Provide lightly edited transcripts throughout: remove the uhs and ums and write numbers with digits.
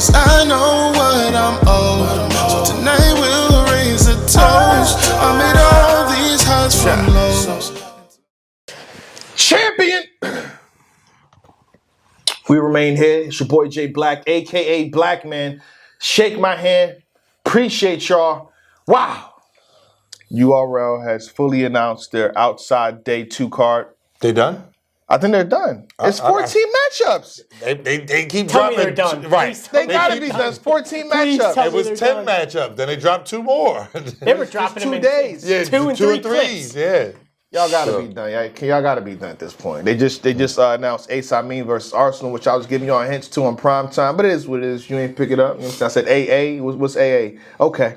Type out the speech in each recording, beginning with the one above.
'cause I know what I'm owed. So tonight we'll raise a toast. I made all these highs from lows. Champion! We remain here. It's your boy Jay Black, a.k.a. Black Man. Shake my hand. Appreciate y'all. Wow. URL has fully announced their outside day 2 card. They done? I think they're done. It's 14 matchups. They keep Tell me dropping. they're done. Right. They gotta be done. It's 14 matchups. tell It was they're 10 done. matchups. Then they dropped 2 more. They were dropping them 2 in days. yeah, 2 and 3 clips. Yeah. Y'all gotta be done. Y'all gotta be done at this point. They just announced Ace Amin versus Arsenal, which I was giving y'all hints to on prime time, but it is what it is. You ain't pick it up. I said AA. What's AA? Okay.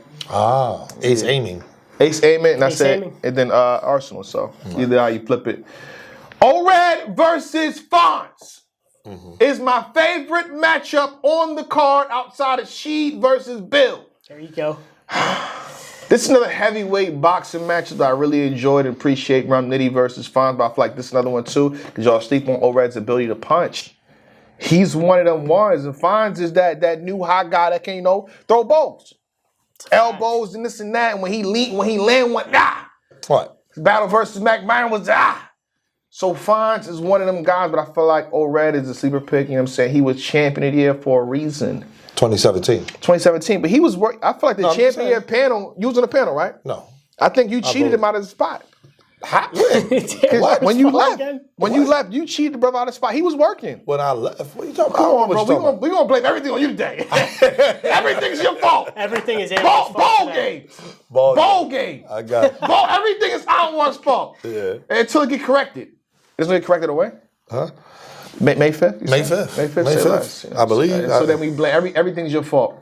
Ace aiming. Ace Amin, and I Ace said, Amin. and then Arsenal. So either how you flip it. O-Red versus Fonz is my favorite matchup on the card outside of Sheed versus Bill. There you go. This is another heavyweight boxing match that I really enjoyed and appreciate. Rum Nitty versus Fonz, but I feel like this is another one too, because y'all sleep on O-Red's ability to punch. He's one of them ones, and Fonz is that new hot guy that can, throw bows. Elbows and this and that, and when he land one, What? Battle versus Mac Myron was So Fonz is one of them guys, but I feel like O-Red is a sleeper pick, you know what I'm saying? He was champion of the year for a reason. 2017. 2017, but he was I feel like the No, I'm champion of the saying- year panel, you was on the panel, right? No. I think you cheated him out of the spot. How? When? What? When you Fun left, again? you cheated the brother out of the spot. He was working. When I left? What are you talking about? Come on, bro. What you talking about? We gonna blame everything on you today. Everything's your fault. Everything is Ball game. Ball game. I got it. Everything is Anwar's fault. Yeah. Until it get corrected. It's gonna get corrected away? Huh? May 5th? May 5th. May 5th. May say 5th. less, I believe. So then we blame everything's your fault.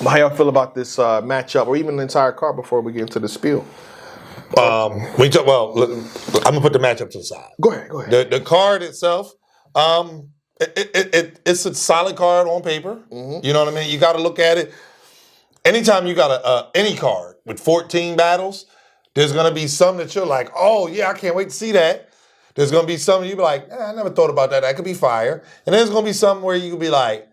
How y'all feel about this matchup, or even the entire card before we get into the spiel? Look, I'm gonna put the matchup to the side. Go ahead. The card itself, it's a solid card on paper. You know what I mean? You got to look at it. Anytime you got any card with 14 battles, there's gonna be some that you're like, oh yeah, I can't wait to see that. There's gonna be some you be like, I never thought about that. That could be fire. And then there's gonna be some where you could be like,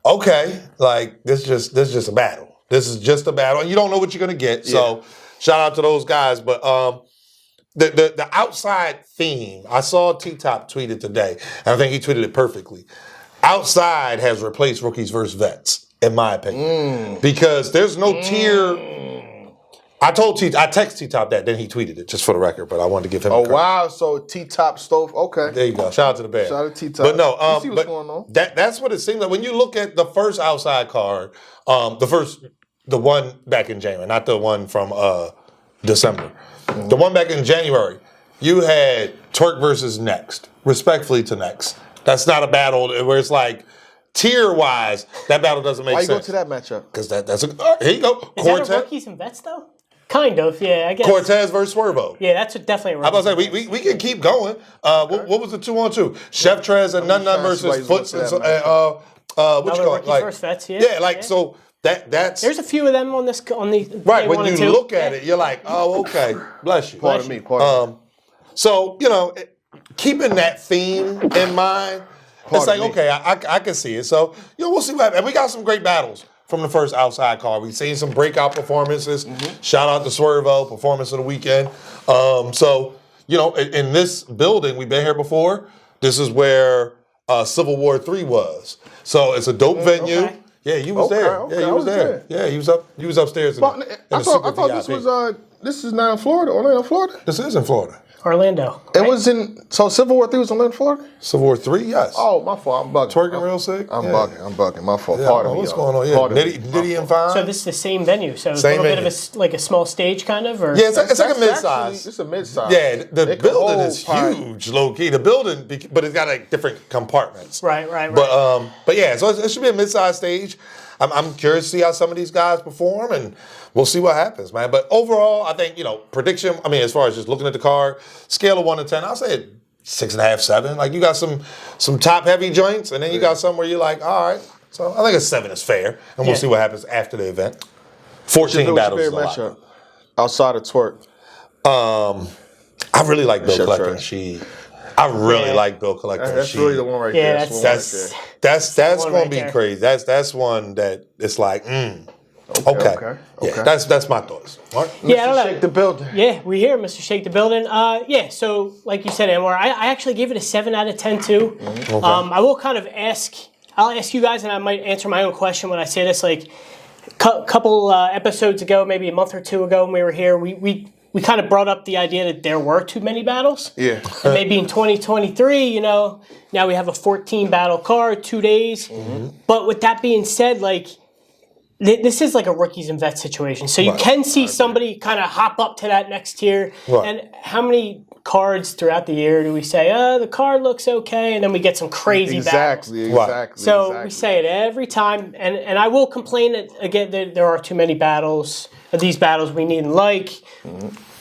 okay, like this is just a battle. This is just a battle, and you don't know what you're gonna get. Yeah. So shout out to those guys. But the outside theme, I saw T-Top tweet it today, and I think he tweeted it perfectly. Outside has replaced rookies versus vets, in my opinion, because there's no tier. I text T-Top that, then he tweeted it, just for the record, but I wanted to give him a credit. Wow, so T-Top stove, okay. There you go. Shout out to the band. Shout out to T-Top. But no, You see what's going on. that's what it seems like. When you look at the first outside card, the one back in January, not the one from December. The one back in January, you had Twerk versus Next. Respectfully to Next. That's not a battle where it's like, tier-wise, that battle doesn't make Why you sense. go to that matchup? Because that's here you go. Is that a rookies and vets though? Kind of, yeah. I guess. Cortez versus Swervo. Yeah, that's definitely a I was rookies. about to say, we can keep going. What was the 2-on-2? Chef Trez and None trying to see versus why he's Foots looking and at that what you Another call it? rookies Like, versus vets, yeah. yeah, like so that's There's a few of them on the right. day When one you and two. look at it, you're like, oh, okay, bless you. Pardon me. So keeping that theme in mind, it's like me. okay, I can see it. So we'll see what happens. And we got some great battles from the first outside card. We've seen some breakout performances. Shout out to Swervo, performance of the weekend. So in this building, we've been here before. This is where Civil War 3 was. So it's a dope venue. Okay. Yeah, you was there. Okay, Yeah, I you was was there. Yeah, you was upstairs. I thought this was this is not in Florida. Orlando, Florida. This is in Florida. Orlando. It right? was so Civil War 3 was in Orlando, Florida? Civil War 3, yes. Oh, my fault. I'm bugging. Twerking real sick? I'm Yeah. bugging. My fault. Yeah, Pardon me. what's y'all. going on? Yeah, Pardon me. Nitty and Fine. So this is the same venue. So it's a Same little bit venue. of a small stage kind of, or Yeah, it's like a That's mid-size. actually- It's a mid-size. Yeah, the It could building hold is probably- huge, low key. The building, but it's got like different compartments. right. But yeah, so it should be a mid-sized stage. I'm curious to see how some of these guys perform, and we'll see what happens, man. But overall, I think prediction. I mean, as far as just looking at the card, scale of 1 to 10, I'll say 6.5, 7. Like you got some top heavy joints, and then you got some where you're like, all right. So I think a 7 is fair, and we'll see what happens after the event. 14 battles is a lot. matchup outside of Twerk. I really like Bill Chef Kleck Trey. and Sheed. I really like Bill Collector. That's really the one right Yeah, there. that's- That's one gonna right be there. crazy. That's one that it's like, okay. Yeah, that's my thoughts. Mark? Yeah, I don't know. Shake the building. Yeah, we here, Mr. Shake the Building. Yeah, so like you said, Anwar, I actually gave it a 7 out of 10 too. I will kind of I'll ask you guys, and I might answer my own question when I say this. Like a couple episodes ago, maybe a month or two ago when we were here, we kind of brought up the idea that there were too many battles. Yeah. And maybe in 2023, now we have a 14 battle card, 2 days. But with that being said, like, this is like a rookies and vets situation. So you can see somebody kind of hop up to that next tier. Right. And how many cards throughout the year do we say, the card looks okay, and then we get some crazy battles. Exactly. So we say it every time, and I will complain that, again, there are too many battles. These battles we need and like.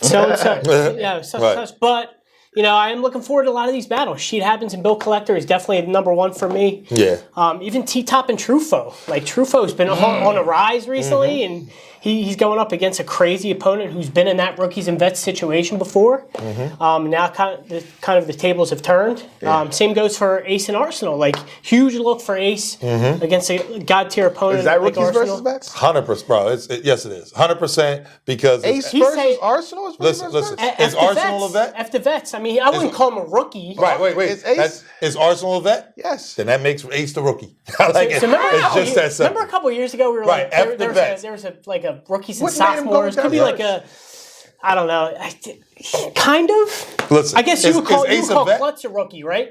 So and such. Yeah, such. But, I am looking forward to a lot of these battles. Sheet Happens and Bill Collector is definitely number one for me. Yeah. Even T-Top and Tru Foe. Like, Tru Foe's been on a rise recently, and he's going up against a crazy opponent who's been in that rookies and vets situation before. Now kind of the tables have turned. Same goes for Ace and Arsenal. Like, huge look for Ace against a god-tier opponent. Is that like rookies Arsenal. versus vets? 100%, bro. Yes, it is. 100% because Ace He's versus saying- Arsenal is rookies Listen, versus listen. vets? Is Arsenal a vet? F the vets. I mean, I wouldn't call him a rookie. Right, wait. Is Ace- Is Arsenal a vet? Yes. Then that makes Ace the rookie. I like it. So remember, It's just that simple. remember a couple of years ago we were Right, like, F the there vets. was a rookies and What made him go sophomores. Could be down like a, I don't know, kind of. Listen, I guess you would call Ace a vet? Klutz a rookie, right?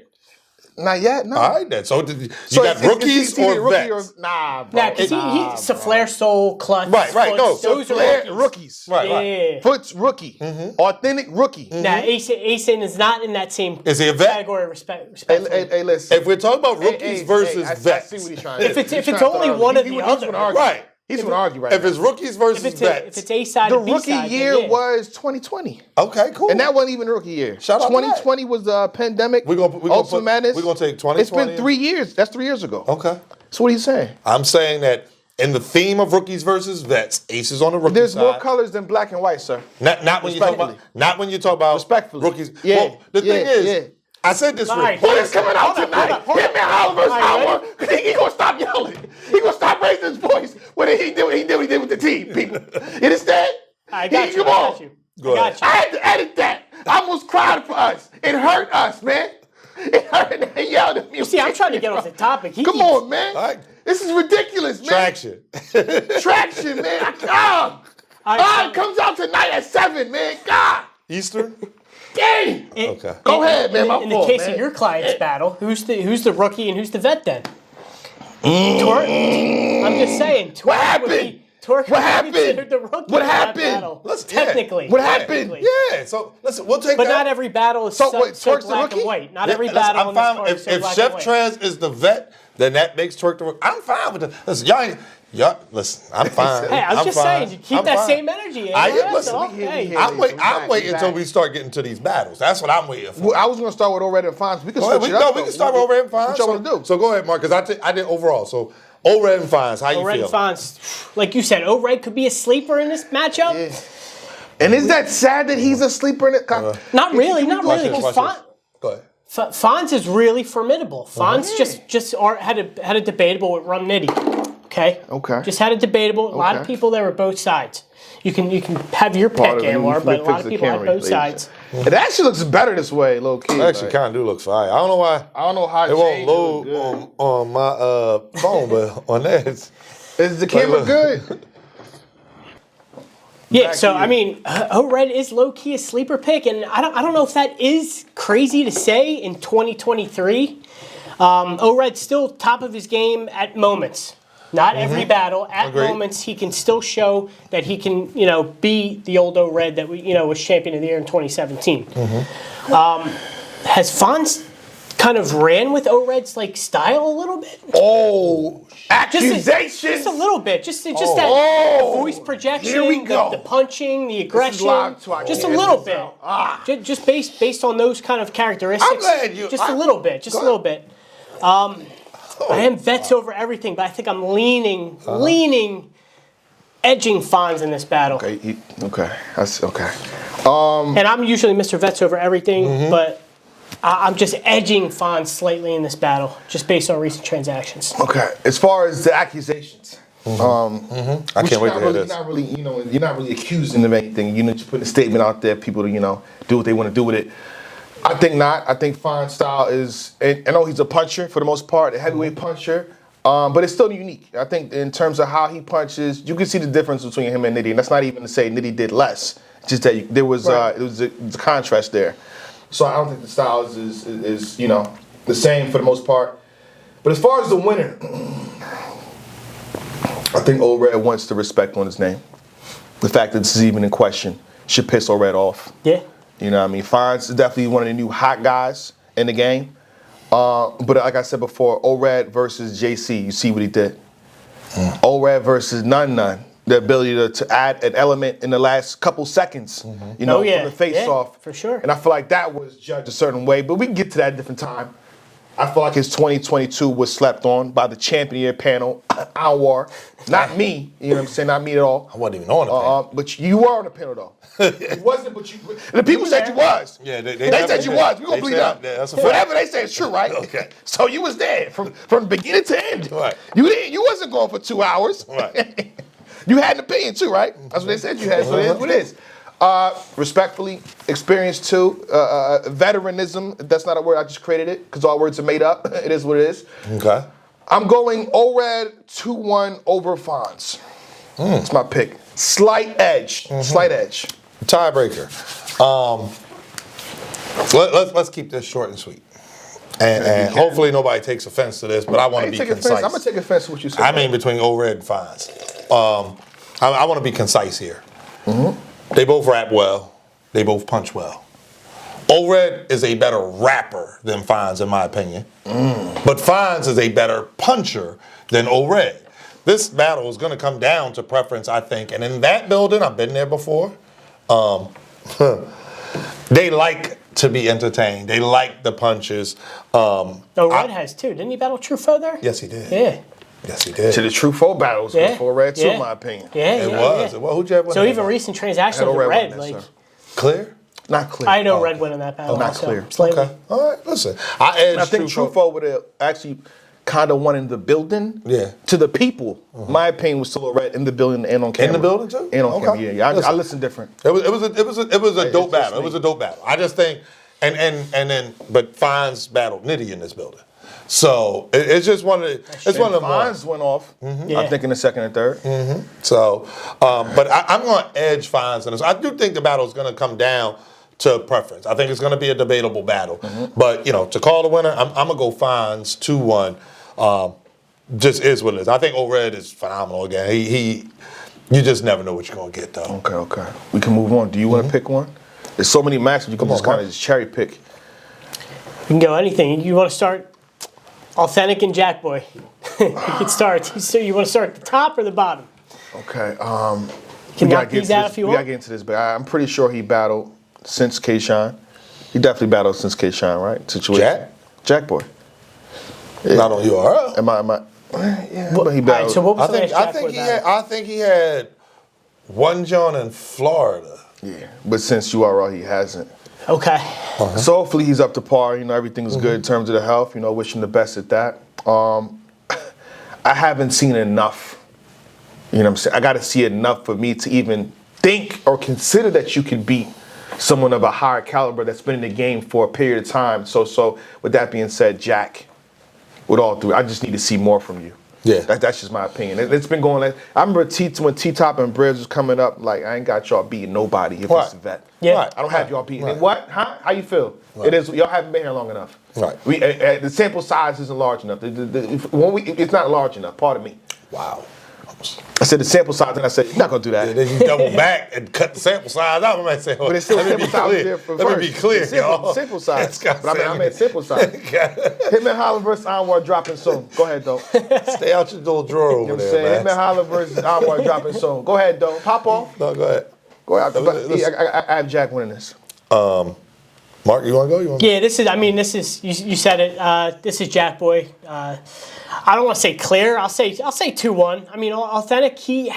Not yet. No. All right, then. So you got is rookies he or rookie vets? Nah, bro. Yeah, because he Souffleur Soul, Klutz, Right, no, Foots, those are Flair, rookies. rookies. Right, right. Yeah. Foots rookie. Authentic rookie. Now, Asen is not in that same Is he a vet? category of respect. Hey, listen. If we're talking about rookies versus I vets, see what he's trying to do. If it's He's trying only to one or the he's other. gonna argue. right? He's going to argue right If now. it's rookies versus if vets, it's A side The and B rookie side, year then yeah. was 2020. okay, cool. And that wasn't even a rookie year. Shout out to that. 2020 was the pandemic. We're gonna Ultimate Madness. We're gonna take 2020. It's been 3 years. That's 3 years ago. Okay. So what are you saying? I'm saying that in the theme of rookies versus vets, Ace is on the rookie There's side. more colors than black and white, sir. Not when you talk about. Not when you talk about Respectfully. rookies. Yeah, Well, the thing is, yeah. I said this. All right. Rick. What is coming out tonight? Hit me Holler versus Holler. He gonna stop yelling. He gonna stop raising his voice. What did he do? What he did with the team, people. You understand? I got you. Come on. Go ahead. I had to edit that. I almost cried for us. It hurt us, man. It hurt. And they yelled at me. See, I'm trying to get off the topic. Come on, man. All right. This is ridiculous, man. Traction. Traction, man. It comes out tonight at 7, man. God. Easter. Dang. Okay. Go ahead, man. My In the fault, case man. of your client's battle, who's the rookie and who's the vet then? Twerk. I'm just saying. Twerk What happened? would be, Twerk What would be happened? considered the rookie. What in that happened? battle. Listen, yeah. Technically. What happened? Technically. Yeah. So listen, we'll take But that. not every battle is So so, wait, so Twerk's the black and rookie? white. Not Yeah, every listen, battle I'm on this fine. card is so If black Chef and white. Trez is the vet, then that makes Twerk the rookie. I'm fine with that. Listen, y'all, listen, I'm fine. Hey, I was I'm just fine. saying, you keep I'm that fine. same energy. I That's listen, all. we Hey. hear- I'm waiting Exactly. until we start getting to these battles. That's what I'm waiting for. Well, I was gonna start with O-Red and Fonz. We can Go ahead. switch We it up. can start over and fine. What y'all wanna do? So go ahead, Mark, because I did overall. So O-Red and Fonz, how you Red feel? Fonz, like you said, O-Red could be a sleeper in this matchup. And is that sad that he's a sleeper in it? Not really, not Watch really. this, Because watch this. Go ahead. Fonz is really formidable. Fonz had a debatable with Rum Nitty. Okay. Okay. Just had a debatable. A lot of Okay. people there were both sides. You can have your pick, Anwar, but a lot of people had both sides. It actually looks better this way, low key. It actually like, kind of do look fire. I don't know why I don't know how it won't changed load it was good. on my phone, but on that, it's Is the camera look. good? Yeah, so to you. I mean, O-Red is low key a sleeper pick, and I don't know if that is crazy to say in 2023. O-Red's still top of his game at moments. Not every battle. At Agreed. moments, he can still show that he can, be the old O-Red that was champion of the year in 2017. Has Fonz kind of ran with O-Red's style a little bit? Oh, accusations. Just a little bit. Just that Oh. the voice projection, Here we go. The punching, the aggression. live to our Just a kids. little bit. Ah. Just based on those kind of characteristics. I'm glad you- Just a little bit. Just a little bit. I am vets over everything, but I think I'm leaning, edging Fonz in this battle. Okay, that's okay. And I'm usually Mr. Vets over everything, but I'm just edging Fonz slightly in this battle, just based on recent transactions. Okay. As far as the accusations, I can't wait to hear this. You're not really accusing them of anything. You're just putting a statement out there, people to, do what they want to do with it. I think not. I think Fonz's style is, and I know he's a puncher for the most part, a heavyweight puncher, but it's still unique. I think in terms of how he punches, you can see the difference between him and Nitty, and that's not even to say Nitty did less. Just that there was it was a contrast there. So I don't think the style is the same for the most part. But as far as the winner, I think Old Red wants the respect on his name. The fact that this is even in question should piss Old Red off. Yeah. You know what I mean? Fonz is definitely one of the new hot guys in the game. But like I said before, Old Red versus JC, you see what he did. Old Red versus None. The ability to add an element in the last couple seconds, from the face-off. For sure. And I feel like that was judged a certain way, but we can get to that at a different time. I feel like his 2022 was slept on by the champion year panel, Anwar. Not me, you know what I'm saying? Not me at all. I wasn't even on the panel. But you were on the panel, though. You wasn't, but the people said you was. Yeah, they said you was. We're going to bleed up. Yeah, that's a fact. Whatever they say is true, right? Okay. So you was there from beginning to end. Right. You wasn't going for 2 hours. Right. You had an opinion too, right? That's what they said you had, so it is what it is. Respectfully, experience too, veteranism, that's not a word, I just created it, because all words are made up. It is what it is. Okay. I'm going ORED 2-1 over Fonz. That's my pick. Slight edge. Slight edge. Tiebreaker. Let's keep this short and sweet. And hopefully nobody takes offense to this, but I want to be concise. I'm going to take offense to what you said. I mean between ORED and Fonz. I want to be concise here. They both rap well. They both punch well. ORED is a better rapper than Fonz, in my opinion. But Fonz is a better puncher than ORED. This battle is going to come down to preference, I think. And in that building, I've been there before. They like to be entertained. They like the punches. Red has too. Didn't he battle Tru Foe there? Yes, he did. Yeah. Yes, he did. To the Tru Foe battles before Red too, in my opinion. It was. Who'd you have win? So even recent transactions with Red, Clear? Not clear. I know Red win in that battle. Not clear. Slightly. Okay. All right. Listen, I think Tru Foe would have actually kind of won in the building. Yeah. To the people. My opinion was still Red in the building and on camera. In the building too? And on camera. Yeah. I listen different. It was a dope battle. It was a dope battle. I just think, but Fonz battled Nitty in this building. So it's just one of the. It's one of the Fonz went off. I think in the second and third. So, but I'm going to edge Fonz in this. I do think the battle is going to come down to preference. I think it's going to be a debatable battle. But to call the winner, I'm going to go Fonz 2-1. Just is what it is. I think ORED is phenomenal again. You just never know what you're going to get though. Okay. We can move on. Do you want to pick one? There's so many matches you can just kind of cherry pick. You can go anything. You want to start Authentic and Jackboy. You can start. So you want to start at the top or the bottom? Okay. Can knock these out if you want. We got to get into this, but I'm pretty sure he battled since K-Shine. He definitely battled since K-Shine, right? Situation. Jackboy. Yeah. Not on URL. Am I? Yeah. But he battled. All right, so what was the last Jackboy battle? I think he had one John in Florida. Yeah, but since URL, he hasn't. Okay. So hopefully he's up to par. Everything's good in terms of the health. Wish him the best at that. I haven't seen enough. What I'm saying? I got to see enough for me to even think or consider that you can beat someone of a higher caliber that's been in the game for a period of time. So with that being said, Jack, with all three, I just need to see more from you. Yeah. That's just my opinion. It's been going. I remember when T-Top and Briggs was coming up, I ain't got y'all beating nobody if it's a vet. Yeah. Right. I don't have y'all beating it. What? Huh? How you feel? Right. It is. Y'all haven't been here long enough. Right. The sample size isn't large enough. It's not large enough. Pardon me. Wow. I said the sample size, and I said, you're not going to do that. And then you double back and cut the sample size out. I might say, But it's still sample size there for Let me be clear, y'all. Sample size. But I meant sample size. Him and Holla versus Anwar dropping soon. Go ahead, though. Stay out your little drawer over there, man. Him and Holla versus Anwar dropping soon. Go ahead, though. Pop off. No, go ahead. Go ahead. I have Jack winning this. Mark, you want to go? Yeah, this is. You said it. This is Jackboy. I don't want to say clear. I'll say 2-1. I mean, Authentic. He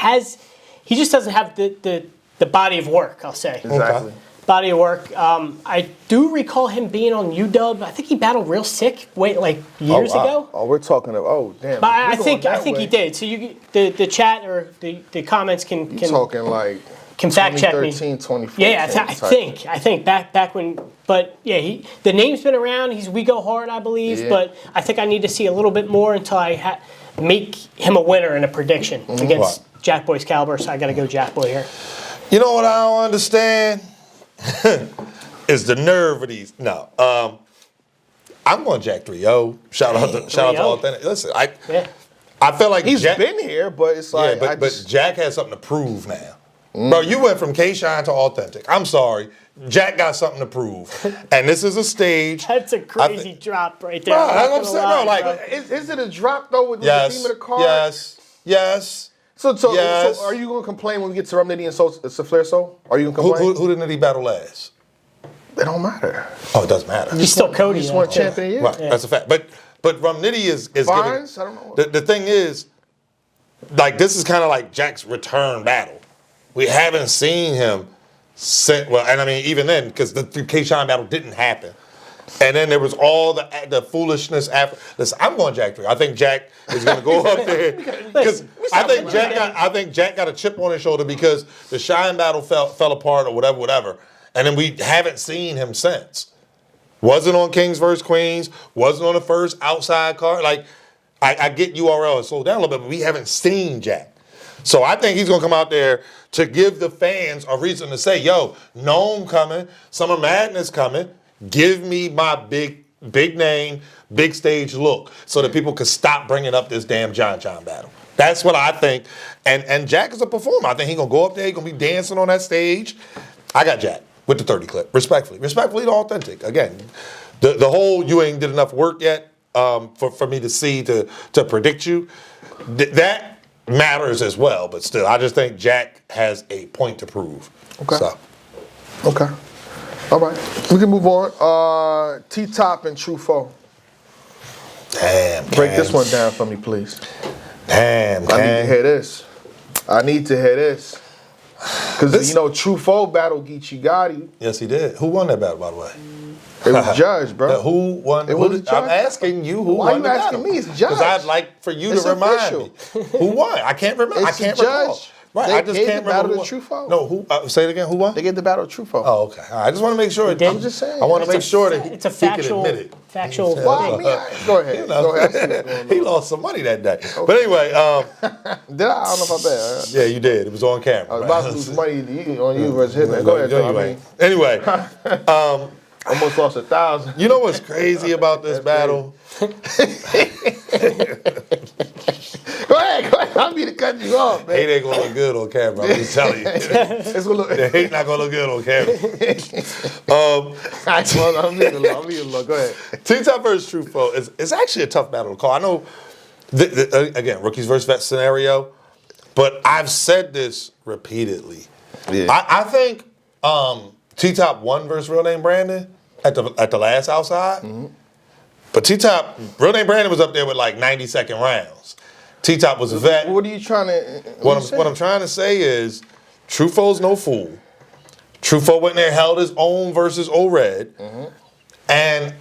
just doesn't have the body of work. I'll say. Exactly. body of work. I do recall him being on UW. I think he battled Real Sick years ago. Oh, we're talking of, oh, damn. But I think he did. So the chat or the comments can talking like fact check me. 2013, 2014. Yeah, I think back when. But yeah, the name's been around. We go hard, I believe. Yeah. But I think I need to see a little bit more until I make him a winner in a prediction against Jackboy's caliber. So I got to go Jackboy here. You know what I don't understand is the nerve of these. No, I'm going Jack 3-0. Shout out to Authentic. Listen, I feel like he's been here, but it's like but Jack has something to prove now. Bro, you went from K-Shine to Authentic. I'm sorry. Jack got something to prove. And this is a stage. That's a crazy drop right there. Bro, that's what I'm saying. Bro, like, is it a drop, though, with the theme of the card? Yes. So are you going to complain when we get to Rum Nitty and Souffleur Soul? Are you going to complain? Who did Nitty battle last? It don't matter. Oh, it doesn't matter. He's still Cody. He's won champion year. Right, that's a fact. But Rum Nitty is Fonz? giving. I don't know. The thing is, like, this is kind of like Jack's return battle. We haven't seen him since, well, and I mean, even then, because the K-Shine battle didn't happen. And then there was all the foolishness after. Listen, I'm going Jack 3. I think Jack is going to go up there. Because I think Jack got a chip on his shoulder because the Shine battle fell apart or whatever. And then we haven't seen him since. Wasn't on Kings vs. Queens. Wasn't on the first outside card. Like, I get URL and slow down a little bit, but we haven't seen Jack. So I think he's going to come out there to give the fans a reason to say, yo, Gnome coming, Summer Madness coming. Give me my big name, big stage look so that people can stop bringing up this damn John battle. That's what I think. And Jack is a performer. I think he's going to go up there. He's going to be dancing on that stage. I got Jack with the 30 clip, respectfully. Respectfully to Authentic. Again, the whole you ain't did enough work yet for me to see to predict you. That matters as well, but still, I just think Jack has a point to prove. Okay. So. Okay. All right. We can move on. T-Top and Tru Foe. Damn, Break this one down for me, please. Damn, I need to hear this. Because, Tru Foe battled Geechee Gotti. Yes, he did. Who won that battle, by the way? It was judged, bro. Who won? It was I'm asking you who won the battle. Why are you asking me? It's judged. Because I'd like for you to remind me. Who won? I can't remember. I can't recall. Right, I just can't remember. The Tru Foe. No, who? Say it again. Who won? They gave the battle to Tru Foe. Oh, okay. I just want to make sure. I'm just saying. I want to make sure that it's a factual. He can admit it. Factual. Go ahead. Go ahead. He lost some money that day. Okay. But anyway, did I? I don't know if I bet. Yeah, you did. It was on camera. I was about to lose money on you versus Hitman. Go ahead. Anyway, almost lost 1,000. You know what's crazy about this battle? Go ahead. I'm going to cut you off, man. It ain't going to look good on camera, I'm just telling you. It's gonna look. It ain't not going to look good on camera. I'm leaving it alone. Go ahead. T-Top versus Tru Foe is actually a tough battle to call. I know, again, rookies versus vets scenario, but I've said this repeatedly. Yeah. I think T-Top won versus Real Name Brandon at the last outside. Mm-hmm. But T-Top, Real Name Brandon was up there with like 90-second rounds. T-Top was a vet. What are you trying to... What I'm trying to say is Tru Foe's no fool. Tru Foe went in there, held his own versus O-Red. Mm-hmm. And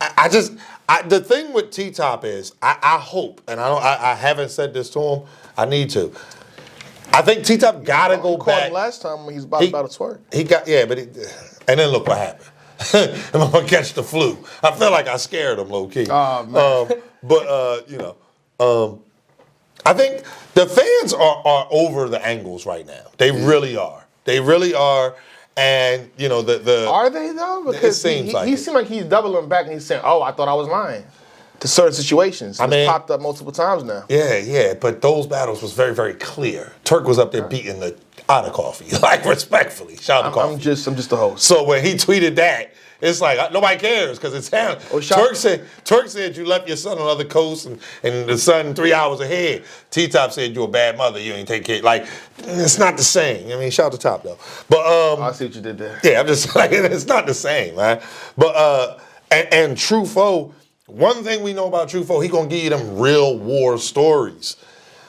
the thing with T-Top is, I hope, and I haven't said this to him, I need to. I think T-Top got to go back. Him last time when he was about to twerk. And then look what happened. I'm going to catch the flu. I feel like I scared him low-key. Oh, man. I think the fans are over the angles right now. They really are. They really are. And, Are they, though? Because he seems like he's doubling back and he's saying, I thought I was lying. To certain situations. It's popped up multiple times now. Yeah. But those battles was very, very clear. Turk was up there beating the out of coffee. Like, respectfully. Shout out to Coffee. I'm just the host. So when he tweeted that, it's like, nobody cares because it's him. Turk said you left your son on the other coast and the son 3 hours ahead. T-Top said you're a bad mother, you ain't take care. Like, it's not the same. I mean, shout out to Top, though. But I see what you did there. Yeah, I'm just like, it's not the same, man. But, and Tru Foe, one thing we know about Tru Foe, he gonna give you them real war stories.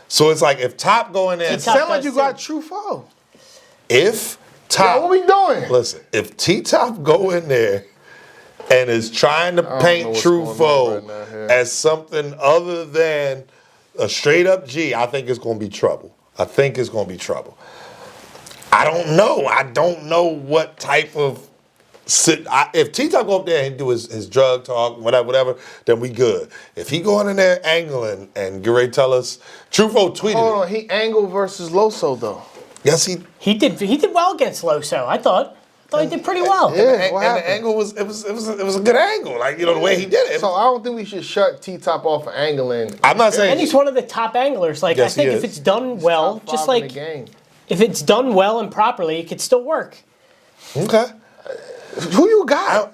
So it's like, if Top go in there... It sounds like you got Tru Foe. If Top. Yo, what we doing? Listen, if T-Top go in there and is trying to know paint what's Tru going Foe on right now here. as something other than a straight up G, I think it's going to be trouble. I don't know what type of if T-Top go up there and do his drug talk, whatever, then we good. If he going in there angling and get ready to tell us, Tru Foe tweeted Hold it. on, he angled versus Loso though. Yes, He did well against Loso. I thought he did pretty well. Yeah. and what the happened? angle was it was a good angle, like the way he did it. So I don't think we should shut T-Top off for angling. I'm not saying And he's one of the top anglers. Like Yes, I think he if is. it's done well, Top just five in like the game. if it's done well and properly, it could still work. okay. Who you got?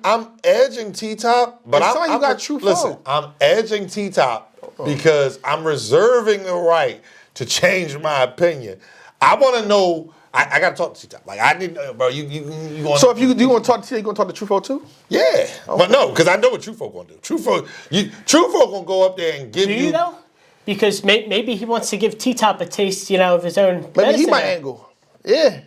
I'm edging T-Top, but It's not you got Tru Foe. Listen, I'm edging T-Top because I'm reserving the right to change my opinion. I want to know. I got to talk to T-Top. Like I need, bro. You want? So if you want to talk to T, you going to talk to Tru Foe too? Yeah, but no, because I know what Tru Foe gonna do. Tru Foe gonna go up there and give Do you. you though? Because maybe he wants to give T-Top a taste, of his own Maybe he medicine might there, angle. Yeah.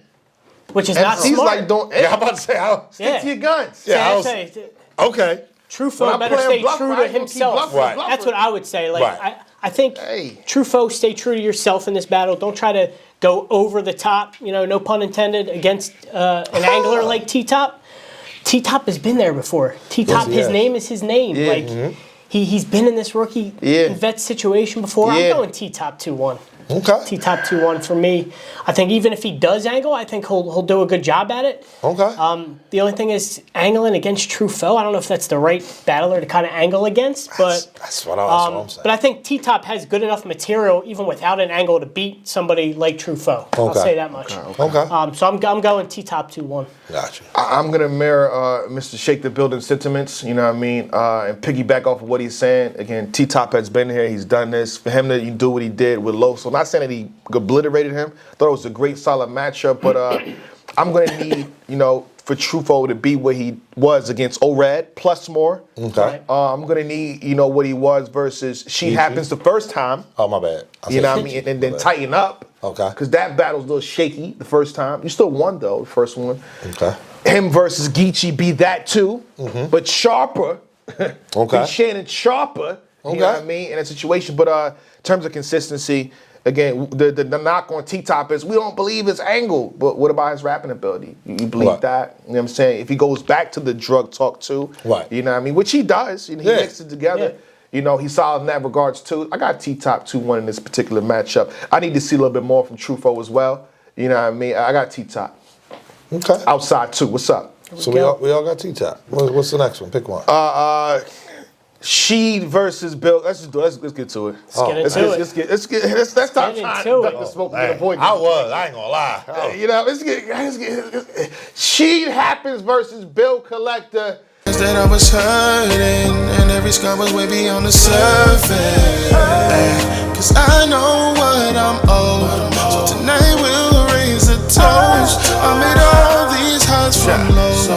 which is And not he's smart. like, don't Yeah, I'm about to say. stick to your guns. Yeah, I I'd was- say Okay. Tru Foe When I better play him stay bluff, true I to ain't gonna keep himself. bluffing, Right. bluffing. That's what I would say. Like Right. I think Hey. Tru Foe, stay true to yourself in this battle. Don't try to go over the top. No pun intended, against an angler like T-Top. T-Top has been there before. T-Top, he his has. name is his name. Yeah. Like he's been in this rookie Yeah. vet situation before. Yeah. I'm going T-Top 2-1. Okay. T-Top 2-1 for me. I think even if he does angle, I think he'll do a good job at it. Okay. The only thing is angling against Tru Foe. I don't know if that's the right battler to kind of angle against, but that's what I'm saying. but I think T-Top has good enough material even without an angle to beat somebody like Tru Foe. I'll Okay. say that much. Okay. So I'm going T-Top 2-1. Gotcha. I'm gonna mirror Mr. Shake the Building sentiments, you know what I mean, and piggyback off of what he's saying. Again, T-Top has been here, he's done this. For him to do what he did with Loso, not saying that he obliterated him, thought it was a great solid matchup, but I'm gonna need, for Tru Foe to be what he was against O-Red, plus more. Okay. I'm gonna need, what he was versus She Happens the first time. Oh, my bad. You know what I mean? And then tighten up. Okay. Because that battle's a little shaky the first time. You still won, though, the first one. Okay. Him versus Geechee be that, too. But sharper. Okay. Be Shannon sharper. You know what I mean? In that situation. But in terms of consistency, again, the knock on T-Top is we don't believe his angle. But what about his rapping ability? You believe Right. that? You know what I'm saying? If he goes back to the drug talk, too. Right. You know what I mean? Which he does. He Yeah. mixes it together. He's solid in that regards too. I got T-Top 2-1 in this particular matchup. I need to see a little bit more from Tru Foe as well. You know what I mean? I got T-Top. Okay. Outside too. What's up? So we all got T-Top. What's the next one? Pick one. She versus Bill. Let's just do it. Let's get to it. Let's get into it. Let's stop Get trying into to duck it. the smoke and Hey, get a point. I ain't gonna lie. Let's get She Happens versus Bill Collector. That I was hurting, and every scar was way beyond the surface. Cause I know what I'm owed. So tonight we'll raise a toast. I made all these highs from lows.